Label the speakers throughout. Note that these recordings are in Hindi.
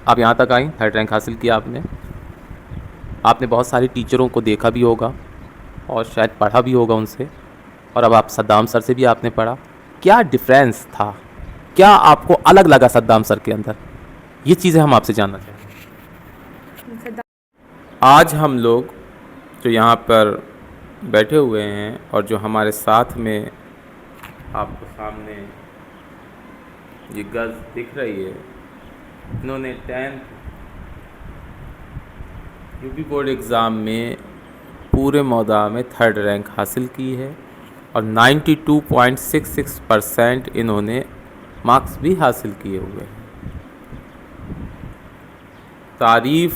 Speaker 1: आप यहाँ तक आई, थर्ड रैंक हासिल किया आपने। आपने बहुत सारे टीचरों को देखा भी होगा और शायद पढ़ा भी होगा उनसे, और अब आप सद्दाम सर से भी आपने पढ़ा। क्या डिफरेंस था, क्या आपको अलग लगा सद्दाम सर के अंदर, ये चीज़ें हम आपसे जानना चाहेंगे। आज हम लोग जो यहाँ पर बैठे हुए हैं और जो हमारे साथ में आपको सामने ये गर्ल्स दिख रही है, इन्होंने 10th यूपी बोर्ड एग्ज़ाम में पूरे मौदा में थर्ड रैंक हासिल की है और 92.66% इन्होंने मार्क्स भी हासिल किए हुए हैं। तारीफ़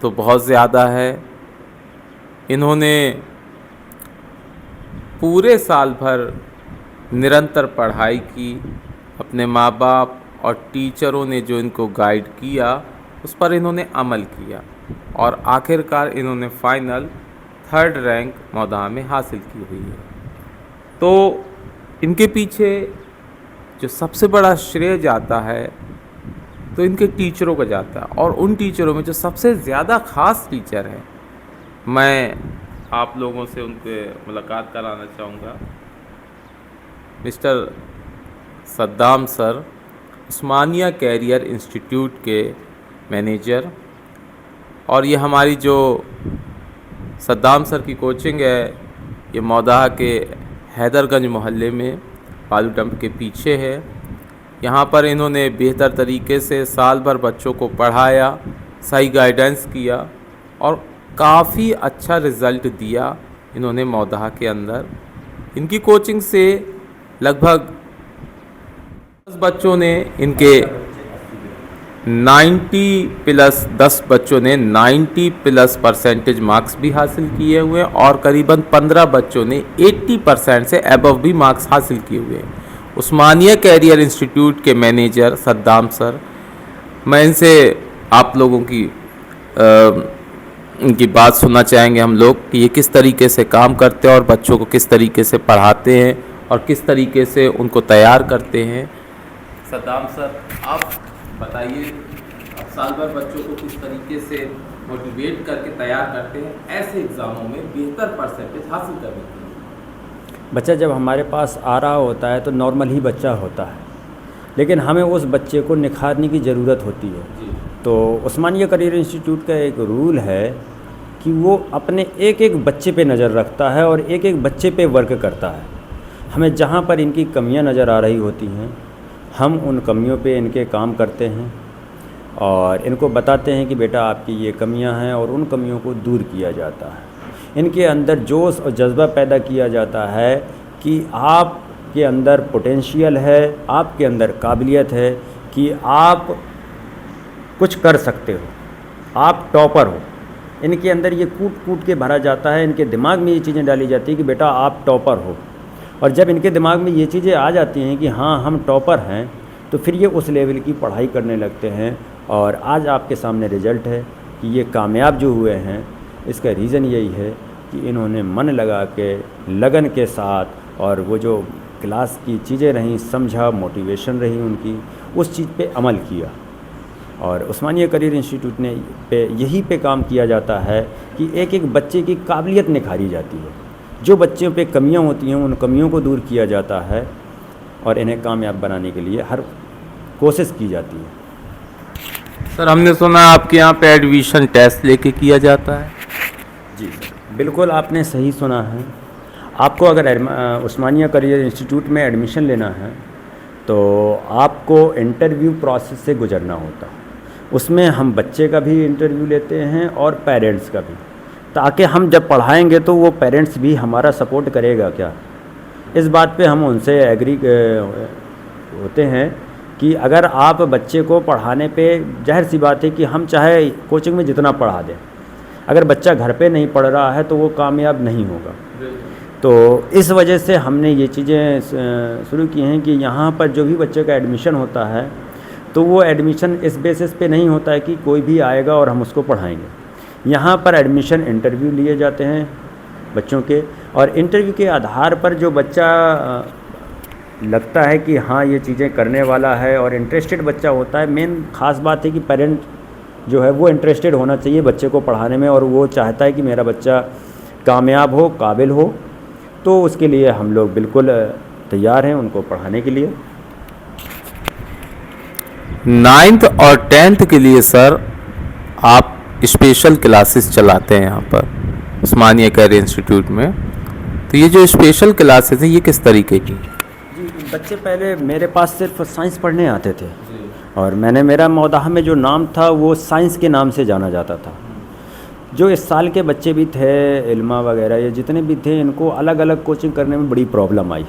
Speaker 1: तो बहुत ज़्यादा है। इन्होंने पूरे साल भर निरंतर पढ़ाई की, अपने माँ बाप और टीचरों ने जो इनको गाइड किया उस पर इन्होंने अमल किया और आखिरकार इन्होंने फाइनल थर्ड रैंक मौदा में हासिल की हुई है। तो इनके पीछे जो सबसे बड़ा श्रेय जाता है तो इनके टीचरों को जाता है, और उन टीचरों में जो सबसे ज़्यादा ख़ास टीचर है, मैं आप लोगों से उनके मुलाकात कराना चाहूँगा। मिस्टर सद्दाम सर, उस्मानिया कैरियर इंस्टीट्यूट के मैनेजर, और ये हमारी जो सद्दाम सर की कोचिंग है ये मौदा के हैदरगंज मोहल्ले में बालू डंप के पीछे है। यहाँ पर इन्होंने बेहतर तरीके से साल भर बच्चों को पढ़ाया, सही गाइडेंस किया और काफ़ी अच्छा रिज़ल्ट दिया इन्होंने मौदा के अंदर। इनकी कोचिंग से लगभग 10 बच्चों ने इनके 10 बच्चों ने 90+ मार्क्स भी हासिल किए हुए हैं और करीबन 15 बच्चों ने 80% से अबव भी मार्क्स हासिल किए हुए हैं। उस्मानिया कैरियर इंस्टीट्यूट के मैनेजर सद्दाम सर, मैं इनसे आप लोगों की इनकी बात सुनना चाहेंगे हम लोग कि ये किस तरीके से काम करते हैं और बच्चों को किस तरीके से पढ़ाते हैं और किस तरीके से उनको तैयार करते हैं। सद्दाम सर, आप बताइए, आप साल भर बच्चों को किस तरीके से मोटिवेट करके तैयार करते हैं ऐसे एग्ज़ामों में बेहतर परसेंटेज हासिल करने के लिए।
Speaker 2: बच्चा जब हमारे पास आ रहा होता है तो नॉर्मल ही बच्चा होता है, लेकिन हमें उस बच्चे को निखारने की ज़रूरत होती है। तो उस्मानिया करियर इंस्टीट्यूट का एक रूल है कि वो अपने एक एक बच्चे पे नज़र रखता है और एक एक बच्चे पे वर्क करता है। हमें जहाँ पर इनकी कमियाँ नज़र आ रही होती हैं, हम उन कमियों पे इनके काम करते हैं और इनको बताते हैं कि बेटा आपकी ये कमियां हैं, और उन कमियों को दूर किया जाता है। इनके अंदर जोश और जज्बा पैदा किया जाता है कि आपके अंदर पोटेंशियल है, आपके अंदर काबिलियत है कि आप कुछ कर सकते हो, आप टॉपर हो। इनके अंदर ये कूट कूट के भरा जाता है, इनके दिमाग में ये चीज़ें डाली जाती है कि बेटा आप टॉपर हो। और जब इनके दिमाग में ये चीज़ें आ जाती हैं कि हाँ हम टॉपर हैं, तो फिर ये उस लेवल की पढ़ाई करने लगते हैं। और आज आपके सामने रिज़ल्ट है कि ये कामयाब जो हुए हैं, इसका रीज़न यही है कि इन्होंने मन लगा के, लगन के साथ, और वो जो क्लास की चीज़ें रहीं, समझा, मोटिवेशन रही उनकी, उस चीज़ पे अमल किया। और उस्मानिया करियर इंस्टीट्यूट ने यही पे काम किया जाता है कि एक एक बच्चे की काबिलियत निखारी जाती है। जो बच्चों पे कमियां होती हैं उन कमियों को दूर किया जाता है और इन्हें कामयाब बनाने के लिए हर कोशिश की जाती है।
Speaker 1: सर, हमने सुना आपके यहाँ पे एडमिशन टेस्ट लेके किया जाता है।
Speaker 2: जी सर, बिल्कुल आपने सही सुना है। आपको अगर उस्मानिया करियर इंस्टीट्यूट में एडमिशन लेना है तो आपको इंटरव्यू प्रोसेस से गुजरना होता है। उसमें हम बच्चे का भी इंटरव्यू लेते हैं और पेरेंट्स का भी, ताकि हम जब पढ़ाएंगे तो वो पेरेंट्स भी हमारा सपोर्ट करेगा क्या, इस बात पे हम उनसे एग्री होते हैं कि अगर आप बच्चे को पढ़ाने पे, जाहिर सी बात है कि हम चाहे कोचिंग में जितना पढ़ा दें, अगर बच्चा घर पे नहीं पढ़ रहा है तो वो कामयाब नहीं होगा। तो इस वजह से हमने ये चीज़ें शुरू की हैं कि यहाँ पर जो भी बच्चे का एडमिशन होता है तो वो एडमिशन इस बेसिस पे नहीं होता है कि कोई भी आएगा और हम उसको पढ़ाएंगे। यहाँ पर एडमिशन इंटरव्यू लिए जाते हैं बच्चों के, और इंटरव्यू के आधार पर जो बच्चा लगता है कि हाँ ये चीज़ें करने वाला है और इंटरेस्टेड बच्चा होता है। मेन ख़ास बात है कि पेरेंट जो है वो इंटरेस्टेड होना चाहिए बच्चे को पढ़ाने में, और वो चाहता है कि मेरा बच्चा कामयाब हो, काबिल हो। तो उसके लिए हम लोग बिल्कुल तैयार हैं उनको पढ़ाने के लिए।
Speaker 1: 9th और 10th के लिए सर आप स्पेशल क्लासेस चलाते हैं यहाँ पर उस्मानिया कैरियर इंस्टीट्यूट में, तो ये जो स्पेशल क्लासेस हैं ये किस तरीके की?
Speaker 2: जी, बच्चे पहले मेरे पास सिर्फ साइंस पढ़ने आते थे और मेरा मौदाह में जो नाम था वो साइंस के नाम से जाना जाता था। जो इस साल के बच्चे भी थे, इल्मा वगैरह ये जितने भी थे, इनको अलग अलग कोचिंग करने में बड़ी प्रॉब्लम आई।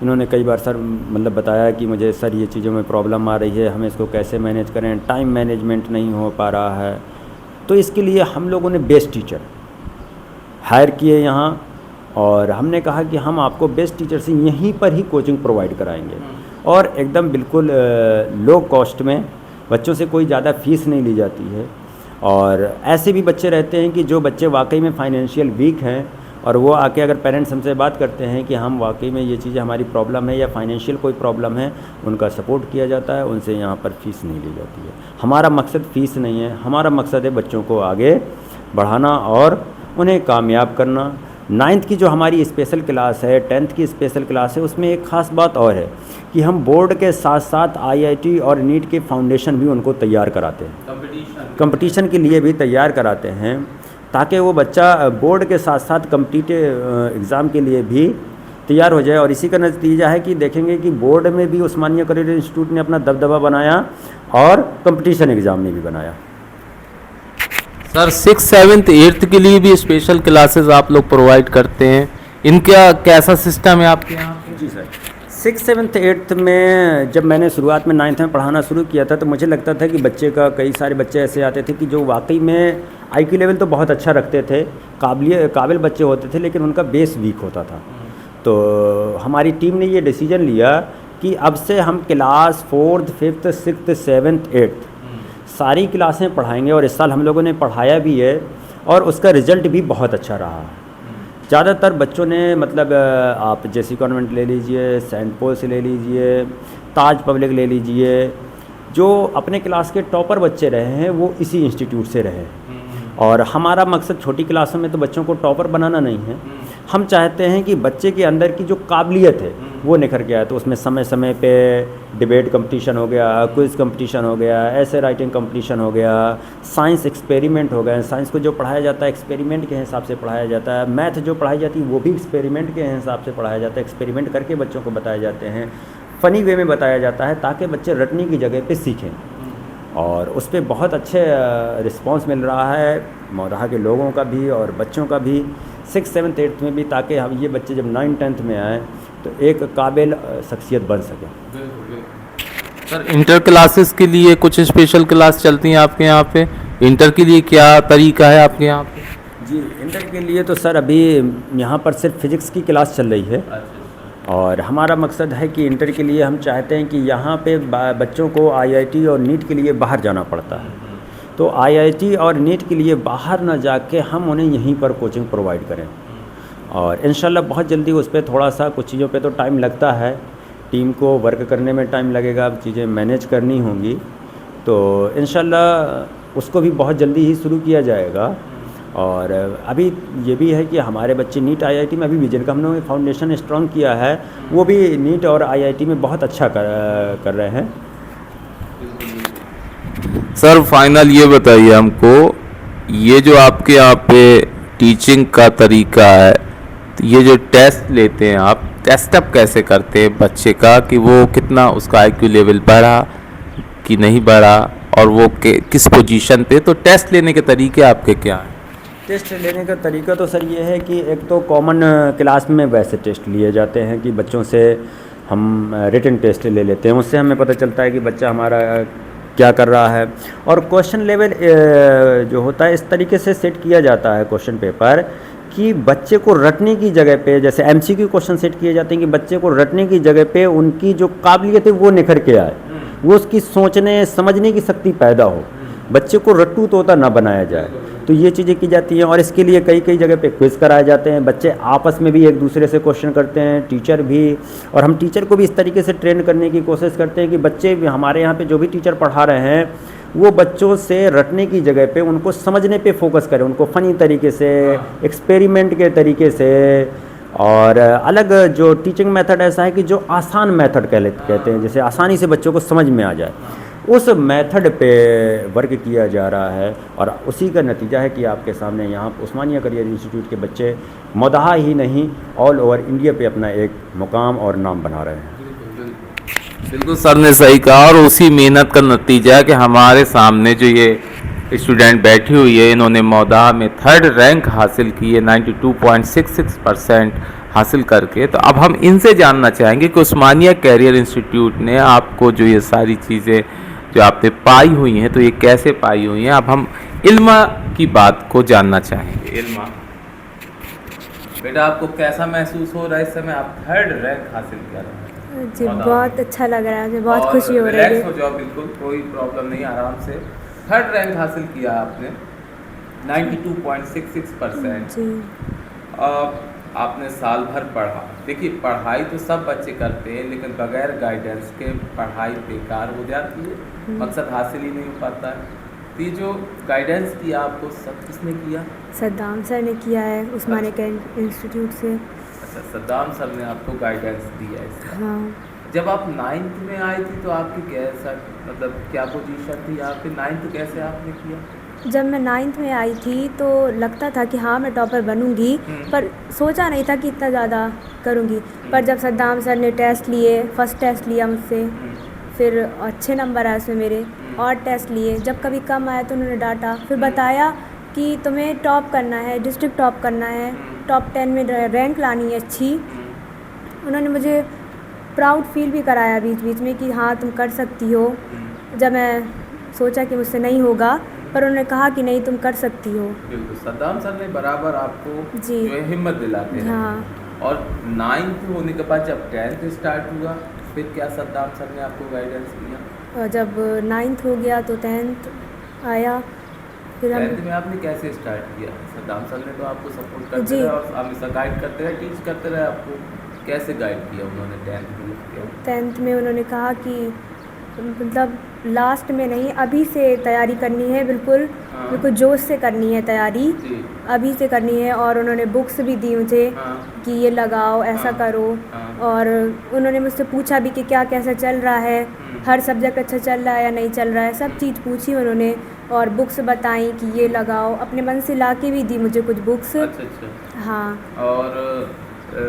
Speaker 2: इन्होंने कई बार सर मतलब बताया कि मुझे सर ये चीज़ों में प्रॉब्लम आ रही है, हमें इसको कैसे मैनेज करें, टाइम मैनेजमेंट नहीं हो पा रहा है। तो इसके लिए हम लोगों ने बेस्ट टीचर हायर किए यहाँ, और हमने कहा कि हम आपको बेस्ट टीचर से यहीं पर ही कोचिंग प्रोवाइड कराएंगे, और एकदम बिल्कुल लो कॉस्ट में। बच्चों से कोई ज़्यादा फ़ीस नहीं ली जाती है। और ऐसे भी बच्चे रहते हैं कि जो बच्चे वाकई में फाइनेंशियल वीक हैं, और वो आके अगर पेरेंट्स हमसे बात करते हैं कि हम वाकई में ये चीज़ें हमारी प्रॉब्लम है या फाइनेंशियल कोई प्रॉब्लम है, उनका सपोर्ट किया जाता है, उनसे यहाँ पर फ़ीस नहीं ली जाती है। हमारा मकसद फ़ीस नहीं है, हमारा मकसद है बच्चों को आगे बढ़ाना और उन्हें कामयाब करना। 9th की जो हमारी स्पेशल क्लास है, 10th की स्पेशल क्लास है, उसमें एक ख़ास बात और है कि हम बोर्ड के साथ साथ IIT और नीट के फाउंडेशन भी उनको तैयार कराते हैं, कंपटीशन के लिए भी तैयार कराते हैं, ताकि वो बच्चा बोर्ड के साथ साथ कम्पिटिटिव एग्ज़ाम के लिए भी तैयार हो जाए। और इसी का नतीजा है कि देखेंगे कि बोर्ड में भी उस्मानिया कैरियर इंस्टीट्यूट ने अपना दबदबा बनाया और कंपटीशन एग्ज़ाम में भी बनाया।
Speaker 1: सर 6th 7th 8th के लिए भी स्पेशल क्लासेस आप लोग प्रोवाइड करते हैं, इनका कैसा सिस्टम है आपके यहाँ?
Speaker 2: जी सर, 6th 7th 8th में जब मैंने शुरुआत में 9th में पढ़ाना शुरू किया था, तो मुझे लगता था कि बच्चे का कई सारे बच्चे ऐसे आते थे कि जो वाकई में IQ लेवल तो बहुत अच्छा रखते थे, काबिल बच्चे होते थे, लेकिन उनका बेस वीक होता था। तो हमारी टीम ने ये डिसीजन लिया कि अब से हम class 4th 5th 6th 7th 8th सारी क्लासें पढ़ाएंगे, और इस साल हम लोगों ने पढ़ाया भी है और उसका रिज़ल्ट भी बहुत अच्छा रहा। ज़्यादातर बच्चों ने मतलब आप जेसी कॉन्वेंट ले लीजिए, सेंट पॉल से ले लीजिए, ताज पब्लिक ले लीजिए, जो अपने क्लास के टॉपर बच्चे रहे हैं वो इसी इंस्टीट्यूट से रहे हैं। और हमारा मकसद छोटी क्लासों में तो बच्चों को टॉपर बनाना नहीं है, हम चाहते हैं कि बच्चे के अंदर की जो काबिलियत है वो निखर के आए। तो उसमें समय समय पे डिबेट कंपटीशन हो गया, क्विज़ कंपटीशन हो गया, ऐसे राइटिंग कंपटीशन हो गया, साइंस एक्सपेरिमेंट हो गए। साइंस को जो पढ़ाया जाता है एक्सपेरिमेंट के हिसाब से पढ़ाया जाता है, मैथ जो पढ़ाई जाती है वो भी एक्सपेरिमेंट के हिसाब से पढ़ाया जाता है, एक्सपेरिमेंट करके बच्चों को बताए जाते हैं, फ़नी वे में बताया जाता है, ताकि बच्चे रटने की जगह पे सीखें। और उस पर बहुत अच्छे रिस्पांस मिल रहा है मौदाहा के लोगों का भी और बच्चों का भी, 6th 7th 8th में भी, ताकि हम ये बच्चे जब 9th 10th में आएँ तो एक काबिल शख्सियत बन सकें।
Speaker 1: सर इंटर क्लासेस के लिए कुछ स्पेशल क्लास चलती हैं आपके यहाँ पे, इंटर के लिए क्या तरीका है आपके यहाँ पे?
Speaker 2: जी, इंटर के लिए तो सर अभी यहाँ पर सिर्फ फिज़िक्स की क्लास चल रही है। और हमारा मकसद है कि इंटर के लिए हम चाहते हैं कि यहाँ पे बच्चों को IIT और नीट के लिए बाहर जाना पड़ता है, तो IIT और नीट के लिए बाहर ना जाके हम उन्हें यहीं पर कोचिंग प्रोवाइड करें। और इंशाल्लाह बहुत जल्दी उस पर थोड़ा सा कुछ चीज़ों पे तो टाइम लगता है, टीम को वर्क करने में टाइम लगेगा, चीज़ें मैनेज करनी होंगी, तो इंशाल्लाह उसको भी बहुत जल्दी ही शुरू किया जाएगा। और अभी ये भी है कि हमारे बच्चे नीट IIT में अभी भी, जिनका हमने फाउंडेशन स्ट्रॉन्ग किया है, वो भी नीट और IIT में बहुत अच्छा कर रहे हैं।
Speaker 1: सर फाइनल ये बताइए हमको, ये जो आपके यहाँ पे टीचिंग का तरीका है, तो ये जो टेस्ट लेते हैं आप, टेस्ट अप कैसे करते हैं बच्चे का कि वो कितना उसका IQ लेवल बढ़ा कि नहीं बढ़ा, और वो किस पोजीशन पे? तो टेस्ट लेने के तरीके आपके क्या हैं?
Speaker 2: टेस्ट लेने का तरीका तो सर ये है कि एक तो कॉमन क्लास में वैसे टेस्ट लिए जाते हैं कि बच्चों से हम रिटन टेस्ट ले लेते हैं, उससे हमें पता चलता है कि बच्चा हमारा क्या कर रहा है। और क्वेश्चन लेवल जो होता है इस तरीके से सेट किया जाता है क्वेश्चन पेपर कि बच्चे को रटने की जगह पे, जैसे MCQ क्वेश्चन सेट किए जाते हैं कि बच्चे को रटने की जगह पे उनकी जो काबिलियत है वो निखर के आए, वो उसकी सोचने समझने की शक्ति पैदा हो, बच्चे को रट्टू तोता ना बनाया जाए। तो ये चीज़ें की जाती हैं। और इसके लिए कई कई जगह पे क्विज़ कराए जाते हैं, बच्चे आपस में भी एक दूसरे से क्वेश्चन करते हैं, टीचर भी। और हम टीचर को भी इस तरीके से ट्रेन करने की कोशिश करते हैं कि बच्चे भी, हमारे यहाँ पे जो भी टीचर पढ़ा रहे हैं वो बच्चों से रटने की जगह पे उनको समझने पे फोकस करें, उनको फ़नी तरीके से, एक्सपेरिमेंट के तरीके से। और अलग जो टीचिंग मेथड ऐसा है कि जो आसान मेथड कहते हैं, जैसे आसानी से बच्चों को समझ में आ जाए, उस मेथड पे वर्क किया जा रहा है। और उसी का नतीजा है कि आपके सामने यहाँ उस्मानिया करियर इंस्टीट्यूट के बच्चे मदहा ही नहीं, ऑल ओवर इंडिया पे अपना एक मुकाम और नाम बना रहे हैं।
Speaker 1: बिल्कुल सर ने सही कहा, और उसी मेहनत का नतीजा है कि हमारे सामने जो ये स्टूडेंट बैठी हुई है, इन्होंने मौदा में 3rd रैंक हासिल की है 92.66% हासिल करके। तो अब हम इनसे जानना चाहेंगे कि उस्मानिया कैरियर इंस्टीट्यूट ने आपको जो ये सारी चीज़ें जो आपने पाई हुई हैं, तो ये कैसे पाई हुई हैं। अब हम इल्मा की बात को जानना चाहेंगे। इल्मा बेटा, आपको कैसा महसूस हो रहा है इस समय? आप 3rd रैंक हासिल कर रहे हैं।
Speaker 3: जी बहुत अच्छा लग रहा है, मुझे बहुत खुशी हो रही है।
Speaker 1: रिलैक्स हो जाओ, बिल्कुल कोई प्रॉब्लम नहीं, आराम से। 3rd रैंक हासिल किया आपने 92.66%।
Speaker 3: जी।
Speaker 1: आपने साल भर पढ़ा। देखिए, पढ़ाई तो सब बच्चे करते हैं, लेकिन बगैर गाइडेंस के पढ़ाई बेकार हो जाती है, मकसद हासिल ही नहीं हो पाता है। तो ये जो गाइडेंस किया आपको, सब किसने किया?
Speaker 3: सद्दाम सर ने किया है उस्मानिया कैरियर इंस्टीट्यूट से।
Speaker 1: अच्छा, सद्दाम सर ने आपको गाइडेंस दिया इसका।
Speaker 3: हाँ।
Speaker 1: जब आप 9th में आई थी तो आपकी कैसा, मतलब क्या पोजीशन थी आपकी? 9th कैसे आपने किया?
Speaker 3: जब मैं 9th में आई थी तो लगता था कि हाँ मैं टॉपर बनूंगी, पर सोचा नहीं था कि इतना ज़्यादा करूंगी। पर जब सद्दाम सर ने टेस्ट लिए, फर्स्ट टेस्ट लिया मुझसे, फिर अच्छे नंबर आए उसमें मेरे, और टेस्ट लिए। जब कभी कम आया तो उन्होंने डांटा, फिर बताया कि तुम्हें टॉप करना है, डिस्ट्रिक्ट टॉप करना है, टॉप 10 में रैंक लानी है अच्छी। उन्होंने मुझे प्राउड फील भी कराया बीच बीच में कि हाँ तुम कर सकती हो। जब मैं सोचा कि मुझसे नहीं होगा, पर उन्होंने कहा कि नहीं तुम कर सकती हो।
Speaker 1: बिल्कुल, सद्दाम सर ने बराबर आपको
Speaker 3: जी
Speaker 1: जो है हिम्मत दिलाते हैं।
Speaker 3: हाँ।
Speaker 1: और 9th होने के बाद जब 10th स्टार्ट हुआ, फिर क्या सद्दाम सर ने आपको गाइडेंस दिया?
Speaker 3: और जब 9th हो गया तो 10th आया, फिर हम
Speaker 1: 10th में आपने कैसे स्टार्ट किया? सद्दाम सर ने तो आपको सपोर्ट करते
Speaker 3: जी।
Speaker 1: रहे और हमेशा गाइड करते रहे, टीच करते रहे आपको। कैसे गाइड किया उन्होंने 10th में?
Speaker 3: 10th में उन्होंने कहा कि मतलब लास्ट में नहीं, अभी से तैयारी करनी है, बिल्कुल
Speaker 1: हाँ।
Speaker 3: बिल्कुल जोश से करनी है तैयारी,
Speaker 1: जी।
Speaker 3: अभी से करनी है। और उन्होंने बुक्स भी दी मुझे
Speaker 1: हाँ।
Speaker 3: कि ये लगाओ, ऐसा
Speaker 1: हाँ।
Speaker 3: करो।
Speaker 1: हाँ।
Speaker 3: और उन्होंने मुझसे पूछा भी कि क्या कैसा चल रहा है, हर सब्जेक्ट अच्छा चल रहा है या नहीं चल रहा है, सब चीज़ पूछी उन्होंने। और बुक्स बताई कि ये लगाओ, अपने मन से ला के भी दी मुझे कुछ बुक्स।
Speaker 1: अच्छा अच्छा।
Speaker 3: हाँ।
Speaker 1: और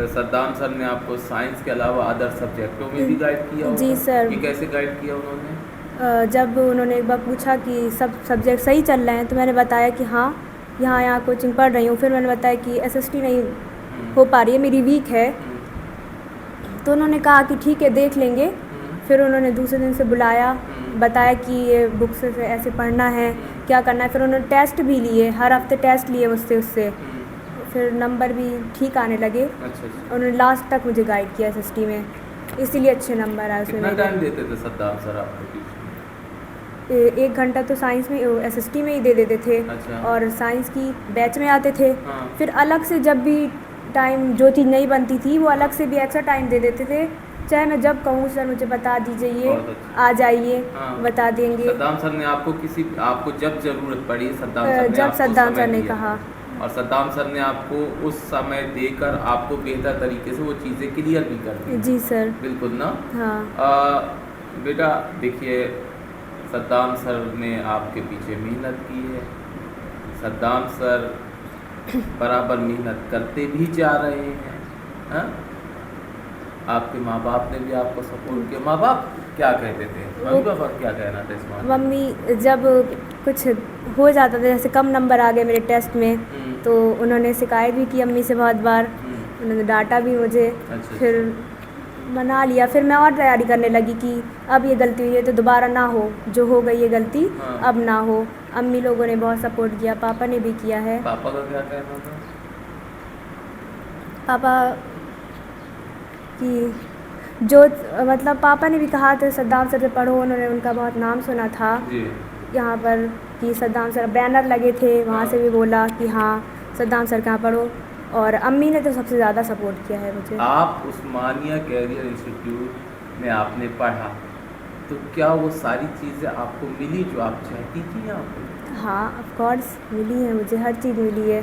Speaker 1: सद्दाम सर ने आपको साइंस के अलावा अदर सब्जेक्टों में भी गाइड किया होगा?
Speaker 3: जी सर।
Speaker 1: कि कैसे गाइड किया उन्होंने?
Speaker 3: जब उन्होंने एक बार पूछा कि सब सब्जेक्ट सही चल रहे हैं, तो मैंने बताया कि हाँ यहाँ कोचिंग पढ़ रही हूँ। फिर मैंने बताया कि SST नहीं हो पा रही है, मेरी वीक है। तो उन्होंने कहा कि ठीक है देख लेंगे। फिर उन्होंने दूसरे दिन से बुलाया, बताया कि ये बुक से ऐसे पढ़ना है, क्या करना है। फिर उन्होंने टेस्ट भी लिए, हर हफ्ते टेस्ट लिए मुझसे, उससे फिर नंबर भी ठीक आने लगे।
Speaker 1: अच्छा।
Speaker 3: उन्होंने लास्ट तक मुझे गाइड किया SST में, इसीलिए अच्छे नंबर आए उसमें
Speaker 1: कितना
Speaker 3: मेरे।
Speaker 1: टाइम देते थे सद्दाम सर आपको?
Speaker 3: 1 घंटा तो साइंस में SST में ही दे देते थे।
Speaker 1: अच्छा।
Speaker 3: और साइंस की बैच में आते थे।
Speaker 1: हाँ।
Speaker 3: फिर अलग से जब भी टाइम जो चीज़ नहीं बनती थी वो अलग से भी एक्स्ट्रा टाइम दे देते थे, चाहे मैं जब कहूँ सर मुझे बता दीजिए, ये
Speaker 1: बहुत अच्छा।
Speaker 3: आ जाइए।
Speaker 1: हाँ।
Speaker 3: बता देंगे।
Speaker 1: सद्दाम सर ने आपको जब जरूरत पड़ी, सद्दाम सर ने
Speaker 3: जब
Speaker 1: आपको
Speaker 3: सद्दाम
Speaker 1: समय
Speaker 3: सर ने
Speaker 1: दिया।
Speaker 3: कहा।
Speaker 1: और सद्दाम सर ने आपको उस समय देकर आपको बेहतर तरीके से वो चीज़ें क्लियर भी कर दी।
Speaker 3: जी सर।
Speaker 1: बिल्कुल ना?
Speaker 3: हाँ।
Speaker 1: बेटा देखिए, सद्दाम सर ने आपके पीछे मेहनत की है। सद्दाम सर बराबर मेहनत करते भी जा रहे हैं। हाँ? आपके माँ बाप ने भी आपको सपोर्ट किया। माँ बाप क्या कहते थे? मम्मी पापा क्या कहना था इस मामले में?
Speaker 3: मम्मी जब कुछ हो जाता था, जैसे कम नंबर आ गए मेरे टेस्ट में, तो उन्होंने शिकायत भी की अम्मी से बहुत बार। उन्होंने डांटा भी मुझे।
Speaker 1: अच्छा।
Speaker 3: फिर मना लिया। फिर मैं और तैयारी करने लगी कि अब ये गलती हुई है तो दोबारा ना हो, जो हो गई ये गलती
Speaker 1: हाँ।
Speaker 3: अब ना हो। अम्मी लोगों ने बहुत सपोर्ट किया, पापा ने भी किया है।
Speaker 1: पापा का क्या कहना था?
Speaker 3: पापा कि जो मतलब पापा ने भी कहा था सद्दाम सर से पढ़ो, उन्होंने उनका बहुत नाम सुना था।
Speaker 1: जी।
Speaker 3: यहाँ पर कि सद्दाम सर बैनर लगे थे, वहाँ से भी बोला कि हाँ सद्दाम सर कहाँ पढ़ो। और अम्मी ने तो सबसे ज़्यादा सपोर्ट किया है मुझे।
Speaker 1: आप उस्मानिया कैरियर इंस्टीट्यूट में आपने पढ़ा, तो क्या वो सारी चीज़ें आपको मिली जो आप चाहती थी यहाँ पर?
Speaker 3: हाँ ऑफ कोर्स मिली है, मुझे हर चीज़ मिली है।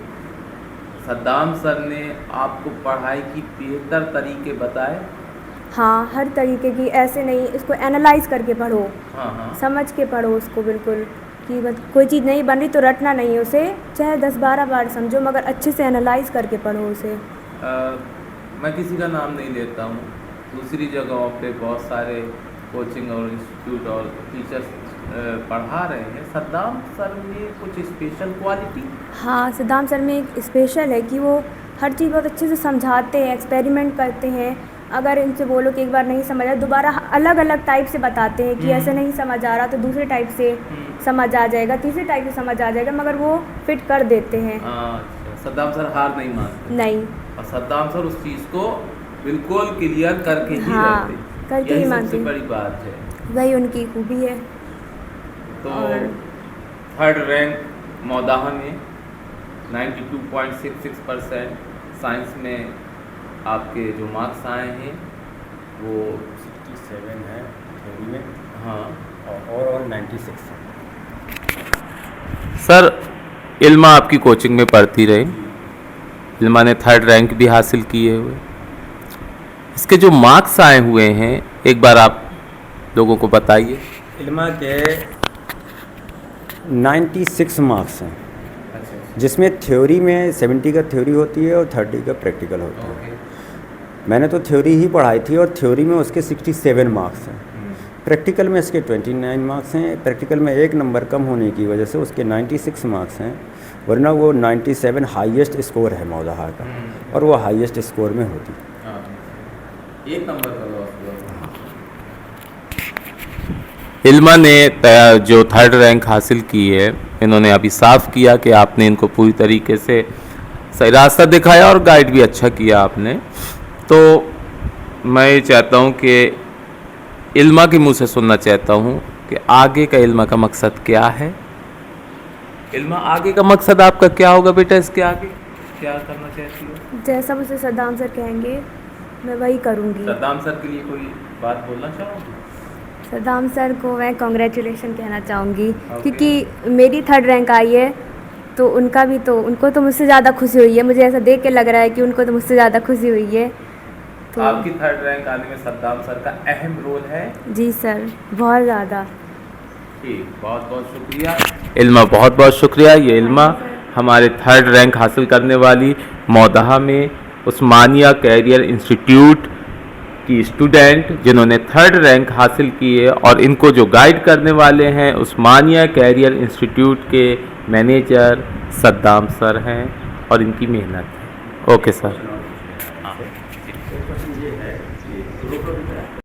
Speaker 1: सद्दाम सर ने आपको पढ़ाई की बेहतर तरीके बताए?
Speaker 3: हाँ हर तरीके की, ऐसे नहीं इसको एनालाइज करके पढ़ो,
Speaker 1: हाँ हाँ।
Speaker 3: समझ के पढ़ो उसको बिल्कुल, कि कोई चीज़ नहीं बन रही तो रटना नहीं है उसे, चाहे 10-12 बार समझो मगर अच्छे से एनालाइज करके पढ़ो उसे।
Speaker 1: मैं किसी का नाम नहीं लेता हूँ, दूसरी जगहों पे बहुत सारे कोचिंग और इंस्टीट्यूट और टीचर्स पढ़ा रहे हैं, सद्दाम सर में कुछ स्पेशल क्वालिटी?
Speaker 3: हाँ सद्दाम सर में एक स्पेशल है कि वो हर चीज़ बहुत अच्छे से समझाते हैं, एक्सपेरिमेंट करते हैं। अगर इनसे बोलो कि एक बार नहीं समझ आया, दोबारा अलग अलग टाइप से बताते हैं कि ऐसे नहीं समझ आ रहा तो दूसरे टाइप से समझ आ जाएगा, तीसरे टाइप से समझ आ जाएगा, मगर वो फिट कर देते हैं।
Speaker 1: अच्छा, सद्दाम सर हार नहीं मानते?
Speaker 3: नहीं।
Speaker 1: और सद्दाम सर उस चीज़ को बिल्कुल क्लियर करके ही
Speaker 3: हाँ,
Speaker 1: रहते,
Speaker 3: करके ही
Speaker 1: यही
Speaker 3: मानते।
Speaker 1: सबसे बड़ी बात है।
Speaker 3: वही उनकी खूबी है।
Speaker 1: तो
Speaker 3: और
Speaker 1: 3rd रैंक मौदाहा में 92.66%, साइंस में आपके जो मार्क्स आए हैं वो
Speaker 2: 67 है थ्योरी में,
Speaker 1: हाँ,
Speaker 2: और 96 है।
Speaker 1: सर इल्मा आपकी कोचिंग में पढ़ती रही, इल्मा ने 3rd रैंक भी हासिल किए हुए, इसके जो मार्क्स आए हुए हैं एक बार आप लोगों को बताइए।
Speaker 2: इल्मा के 96 मार्क्स हैं, जिसमें थ्योरी में 70 का थ्योरी होती है और 30 का प्रैक्टिकल होता है। मैंने तो थ्योरी ही पढ़ाई थी और थ्योरी में उसके 67 मार्क्स हैं, प्रैक्टिकल में इसके 29 मार्क्स हैं। प्रैक्टिकल में 1 नंबर कम होने की वजह से उसके 96 मार्क्स हैं, वरना वो 97 हाईएस्ट स्कोर है मौदाहा का, और वो हाईएस्ट स्कोर में होती।
Speaker 1: 1 नंबर का लॉस हुआ। इल्मा ने जो 3rd रैंक हासिल की है, इन्होंने अभी साफ किया कि आपने इनको पूरी तरीके से सही रास्ता दिखाया और गाइड भी अच्छा किया आपने। तो मैं ये चाहता हूँ कि इल्मा के मुंह से सुनना चाहता हूँ कि आगे का इल्मा का मकसद क्या है। इल्मा आगे का मकसद आपका क्या होगा बेटा, इसके आगे क्या करना चाहती हो?
Speaker 3: जैसा मुझे सद्दाम सर कहेंगे मैं वही करूँगी।
Speaker 1: सद्दाम सर के लिए कोई बात बोलना चाहोगे?
Speaker 3: सद्दाम सर को मैं कॉन्ग्रेचुलेशन कहना चाहूँगी, क्योंकि मेरी 3rd रैंक आई है तो उनका भी, तो उनको तो मुझसे ज़्यादा खुशी हुई है। मुझे ऐसा देख के लग रहा है कि उनको तो मुझसे ज़्यादा खुशी हुई है। तो
Speaker 1: आपकी 3rd रैंक आने में सद्दाम सर का अहम रोल है?
Speaker 3: जी सर, बहुत ज़्यादा।
Speaker 1: ठीक, बहुत बहुत शुक्रिया इल्मा, बहुत बहुत शुक्रिया। ये इल्मा हमारे 3rd रैंक हासिल करने वाली मौदाहा में उस्मानिया कैरियर इंस्टीट्यूट की स्टूडेंट, जिन्होंने 3rd रैंक हासिल की है, और इनको जो गाइड करने वाले हैं उस्मानिया कैरियर इंस्टीट्यूट के मैनेजर सद्दाम सर हैं, और इनकी मेहनत है। Okay sir.